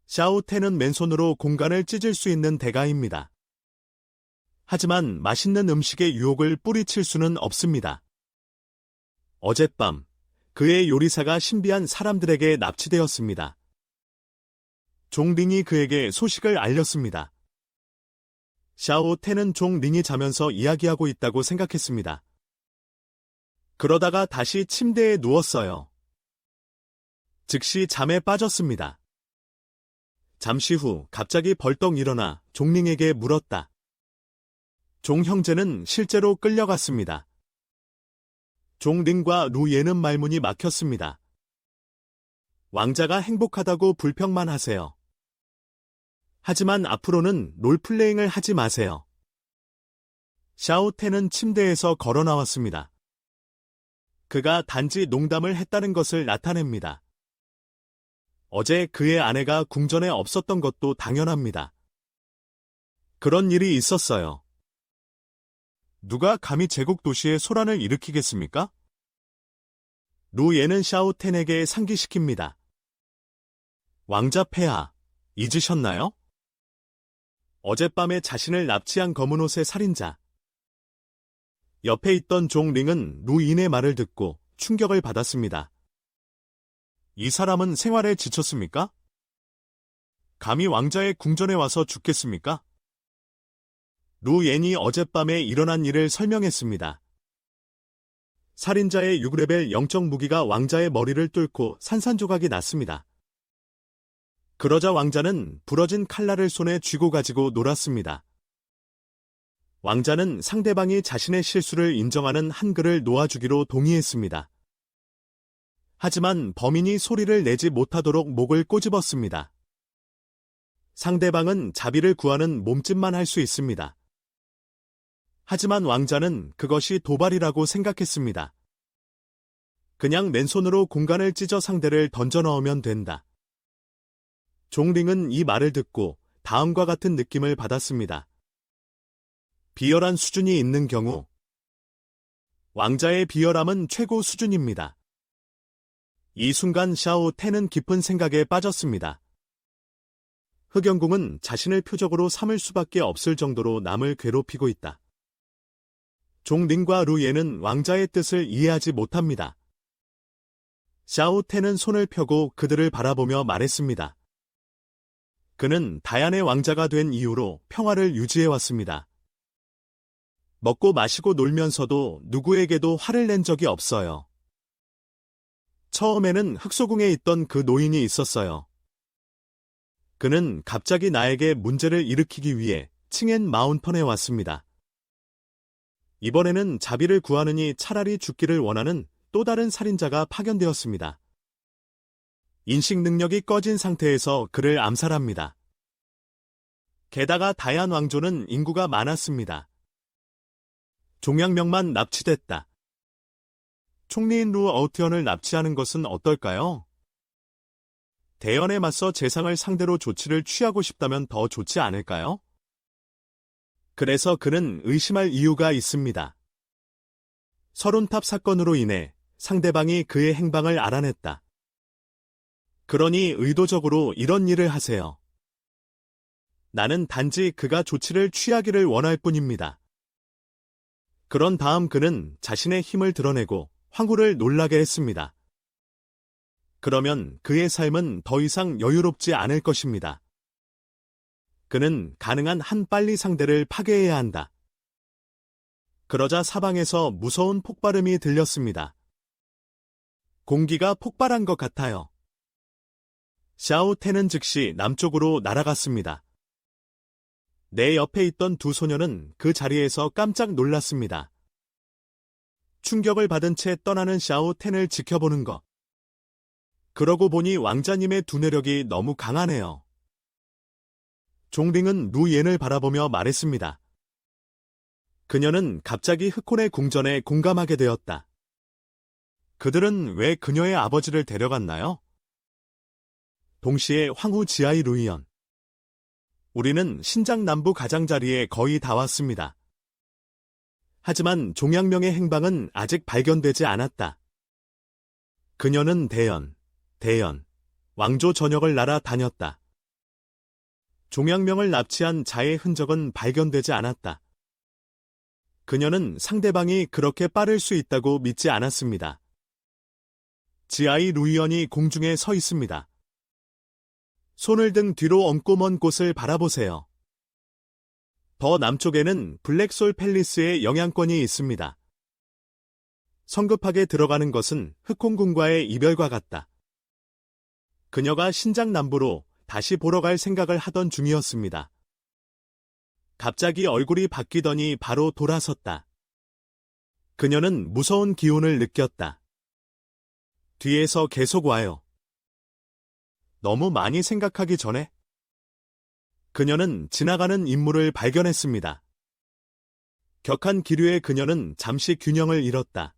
샤오텐은 맨손으로 공간을 찢을 수 있는 대가입니다. 하지만 맛있는 음식의 유혹을 뿌리칠 수는 없습니다. 어젯밤, 그의 요리사가 신비한 사람들에게 납치되었습니다. 종링이 그에게 소식을 알렸습니다. 샤오텐은 종링이 자면서 이야기하고 있다고 생각했습니다. 그러다가 다시 침대에 누웠어요. 즉시 잠에 빠졌습니다. 잠시 후 갑자기 벌떡 일어나 종링에게 물었다. 종 형제는 실제로 끌려갔습니다. 종링과 루예는 말문이 막혔습니다. 왕자가 행복하다고 불평만 하세요. 하지만 앞으로는 롤플레잉을 하지 마세요. 샤오텐은 침대에서 걸어 나왔습니다. 그가 단지 농담을 했다는 것을 나타냅니다. 어제 그의 아내가 궁전에 없었던 것도 당연합니다. 그런 일이 있었어요. 누가 감히 제국 도시에 소란을 일으키겠습니까? 루예는 샤오텐에게 상기시킵니다. 왕자 폐하, 잊으셨나요? 어젯밤에 자신을 납치한 검은 옷의 살인자. 옆에 있던 종링은 루인의 말을 듣고 충격을 받았습니다. 이 사람은 생활에 지쳤습니까? 감히 왕자의 궁전에 와서 죽겠습니까? 루옌이 어젯밤에 일어난 일을 설명했습니다. 살인자의 6레벨 영적 무기가 왕자의 머리를 뚫고 산산조각이 났습니다. 그러자 왕자는 부러진 칼날을 손에 쥐고 가지고 놀았습니다. 왕자는 상대방이 자신의 실수를 인정하는 한글을 놓아주기로 동의했습니다. 하지만 범인이 소리를 내지 못하도록 목을 꼬집었습니다. 상대방은 자비를 구하는 몸짓만 할 수 있습니다. 하지만 왕자는 그것이 도발이라고 생각했습니다. 그냥 맨손으로 공간을 찢어 상대를 던져 넣으면 된다. 종링은 이 말을 듣고 다음과 같은 느낌을 받았습니다. 비열한 수준이 있는 경우 왕자의 비열함은 최고 수준입니다. 이 순간 샤오텐은 깊은 생각에 빠졌습니다. 흑영궁은 자신을 표적으로 삼을 수밖에 없을 정도로 남을 괴롭히고 있다. 종링과 루예는 왕자의 뜻을 이해하지 못합니다. 샤오텐은 손을 펴고 그들을 바라보며 말했습니다. 그는 다얀의 왕자가 된 이후로 평화를 유지해왔습니다. 먹고 마시고 놀면서도 누구에게도 화를 낸 적이 없어요. 처음에는 흑소궁에 있던 그 노인이 있었어요. 그는 갑자기 나에게 문제를 일으키기 위해 칭엔 마운턴에 왔습니다. 이번에는 자비를 구하느니 차라리 죽기를 원하는 또 다른 살인자가 파견되었습니다. 인식 능력이 꺼진 상태에서 그를 암살합니다. 게다가 다얀 왕조는 인구가 많았습니다. 종양명만 납치됐다. 총리인 루 어우티언을 납치하는 것은 어떨까요? 대연에 맞서 재상을 상대로 조치를 취하고 싶다면 더 좋지 않을까요? 그래서 그는 의심할 이유가 있습니다. 서론탑 사건으로 인해 상대방이 그의 행방을 알아냈다. 그러니 의도적으로 이런 일을 하세요. 나는 단지 그가 조치를 취하기를 원할 뿐입니다. 그런 다음 그는 자신의 힘을 드러내고 황후를 놀라게 했습니다. 그러면 그의 삶은 더 이상 여유롭지 않을 것입니다. 그는 가능한 한 빨리 상대를 파괴해야 한다. 그러자 사방에서 무서운 폭발음이 들렸습니다. 공기가 폭발한 것 같아요. 샤오텐은 즉시 남쪽으로 날아갔습니다. 내 옆에 있던 두 소녀는 그 자리에서 깜짝 놀랐습니다. 충격을 받은 채 떠나는 샤오텐을 지켜보는 것. 그러고 보니 왕자님의 두뇌력이 너무 강하네요. 종링은 루옌을 바라보며 말했습니다. 그녀는 갑자기 흑혼의 궁전에 공감하게 되었다. 그들은 왜 그녀의 아버지를 데려갔나요? 동시에 황후 지아이 루이언. 우리는 신장 남부 가장자리에 거의 다 왔습니다. 하지만 종양명의 행방은 아직 발견되지 않았다. 그녀는 대연, 왕조 전역을 날아다녔다. 종양명을 납치한 자의 흔적은 발견되지 않았다. 그녀는 상대방이 그렇게 빠를 수 있다고 믿지 않았습니다. 지아이 루이언이 공중에 서 있습니다. 손을 등 뒤로 얹고 먼 곳을 바라보세요. 더 남쪽에는 블랙솔 팰리스의 영향권이 있습니다. 성급하게 들어가는 것은 흑홍궁과의 이별과 같다. 그녀가 신장 남부로 다시 보러 갈 생각을 하던 중이었습니다. 갑자기 얼굴이 바뀌더니 바로 돌아섰다. 그녀는 무서운 기운을 느꼈다. 뒤에서 계속 와요. 너무 많이 생각하기 전에? 그녀는 지나가는 인물을 발견했습니다. 격한 기류에 그녀는 잠시 균형을 잃었다.